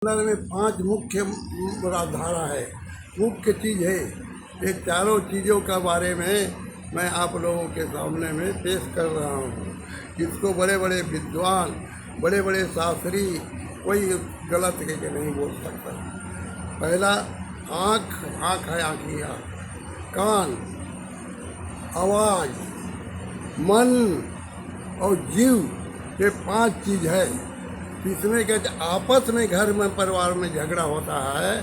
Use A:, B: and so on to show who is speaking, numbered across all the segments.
A: अंदर में 5 मुख्य धारा है, मुख्य चीज़ है। ये चारों चीज़ों का बारे में मैं आप लोगों के सामने में पेश कर रहा हूँ। इसको बड़े बड़े विद्वान, बड़े बड़े शास्त्री कोई गलत के नहीं बोल सकता। पहला आँख, आँख है आँखियाँ, कान, आवाज़, मन और जीव, ये 5 चीज़ है। इसमें कहते आपस में घर में परिवार में झगड़ा होता है,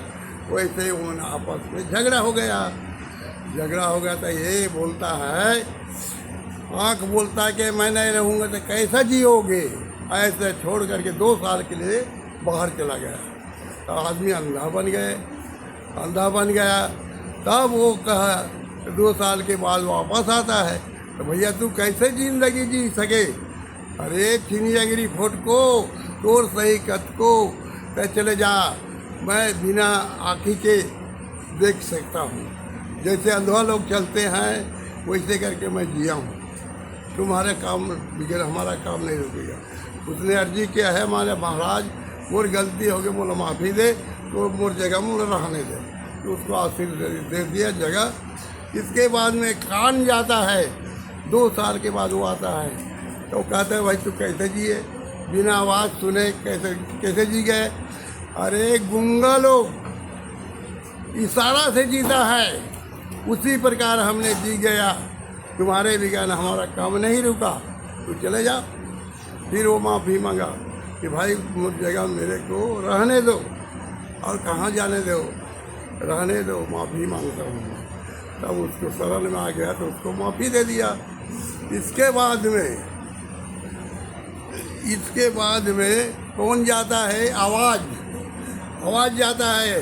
A: वैसे उन आपस में झगड़ा हो गया तो ये बोलता है, आँख बोलता है कि मैं नहीं रहूँगा तो कैसा जियोगे, ऐसे छोड़ करके 2 साल के लिए बाहर चला गया। तो आदमी अंधा बन गया। तब वो कहा 2 साल के बाद वापस आता है, तो भैया तू कैसे जिंदगी जी सके, अरे चिनियागिरी फोट को तोड़ सही कत को तो चले जा, मैं बिना आँखी के देख सकता हूँ, जैसे अंधा लोग चलते हैं वैसे करके मैं जिया हूँ। तुम्हारे काम बिगड़, हमारा काम नहीं रुकेगा। उसने अर्जी किया है, हमारे महाराज मोर गलती हो गई, मोला माफ़ी दे, तो मोर जगह मोला रहने दे। तो उसको आशीर्वाद दे दिया जगह। इसके बाद में कान जाता है, 2 साल के बाद वो आता है, तो कहते हैं भाई तू कैसे जिए, बिना आवाज़ सुने कैसे जी गए। अरे गूंगा लोग इशारा से जीता है, उसी प्रकार हमने जी गया। तुम्हारे बिगैर हमारा काम नहीं रुका, तू चले जा। फिर वो माफ़ी मांगा कि भाई मुझ जगह मेरे को रहने दो, और कहाँ जाने दो, रहने दो, माफ़ी मांगता हूँ। तब उसको शरण में आ गया तो उसको माफ़ी दे दिया। इसके बाद में कौन जाता है, आवाज़ जाता है।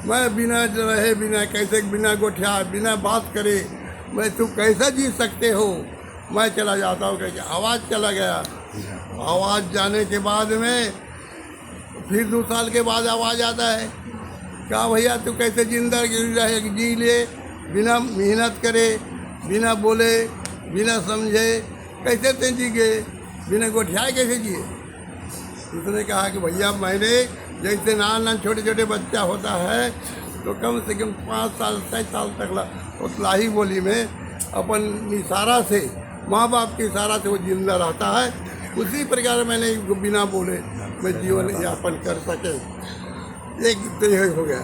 A: मैं बिना रहे, बिना गोठिया, बिना बात करे मैं तू कैसा जी सकते हो, मैं चला जाता हूँ करके आवाज़ चला गया। आवाज़ जाने के बाद में फिर 2 साल के बाद आवाज़ आता है, क्या भैया तू कैसे जिंदगी रहे, जी ले, बिना मेहनत करे, बिना बोले, बिना समझे कैसे ते जी गए, बिना गोठियाए कैसे जिए। उसने कहा कि भैया मैंने जैसे नान छोटे छोटे बच्चा होता है तो कम से कम 5 साल 6 साल तक उतलाही बोली में अपन इशारा से, माँ बाप के इशारा से वो जिंदा रहता है। उसी प्रकार मैंने बिना बोले मैं जीवन यापन कर सके। एक तो यही हो गया।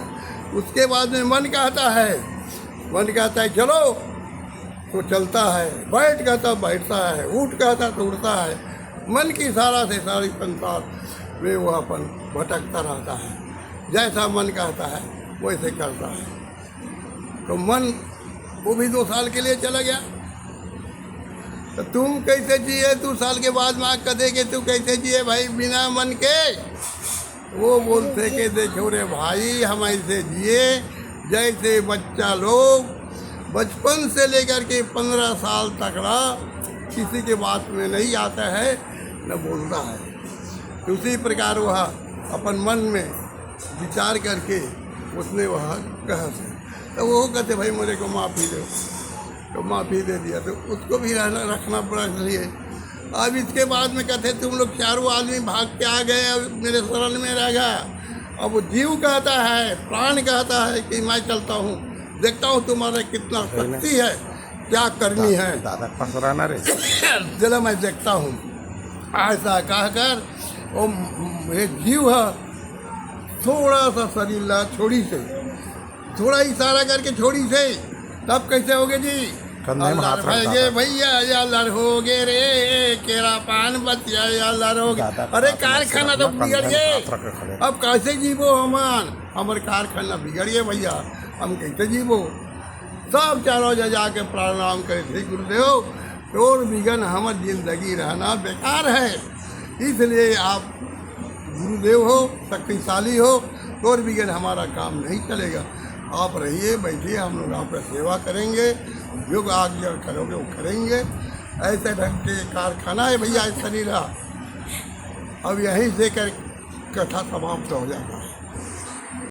A: उसके बाद में मन कहता है चलो, तो चलता है, बैठ कहता बैठता है, उठ कहता तो उठता है। मन की इशारा से सारी संसार में वो अपन भटकता रहता है, जैसा मन कहता है वैसे करता है। तो मन वो भी 2 साल के लिए चला गया। तो तुम कैसे जिए 2 साल के बाद माँ कहे कि तू कैसे जिए भाई बिना मन के। वो बोलते कि देखो रे भाई, हम ऐसे जिए जैसे बच्चा लोग बचपन से लेकर के 15 साल तक किसी के बात में नहीं आता है, न बोलता है। उसी प्रकार वह अपन मन में विचार करके उसने वह कहा से, तो वो कहते भाई मेरे को माफ़ी दो, तो माफ़ी दे दिया। तो उसको भी रखना पड़ा इसलिए। अब इसके बाद में कहते तुम लोग चारों आदमी भाग के आ गए, अब मेरे शरण में रह गया। अब जीव कहता है, प्राण कहता है कि मैं चलता हूँ, देखता हूँ तुम्हारा कितना शक्ति है, क्या करनी है, चलो मैं देखता हूँ। ऐसा कहकर वो जीव है, थोड़ा सा शरीर ला छोड़ी से, थोड़ा इशारा करके छोड़ी से, तब कैसे होगे जी, भैया या लड़ोगे रे, केरा पान बतिया या लड़ोगे। अरे कारखाना तो बिगड़ गए, अब कैसे जीवो हमार कारखाना बिगड़ गए भैया, हम कैसे जीवो। सब चारों जाके प्रणाम करे थे गुरुदेव, तोर बिगन हमार जिंदगी रहना बेकार है, इसलिए आप गुरुदेव हो, शक्तिशाली हो, तोर बिगन हमारा काम नहीं चलेगा। आप रहिए, बैठिए, हम लोग आपका सेवा करेंगे, जो आज्ञा करोगे वो करेंगे। ऐसे ढंग के कारखाना है भैया शरीर। अब यहीं से कर कथा समाप्त हो जाता है।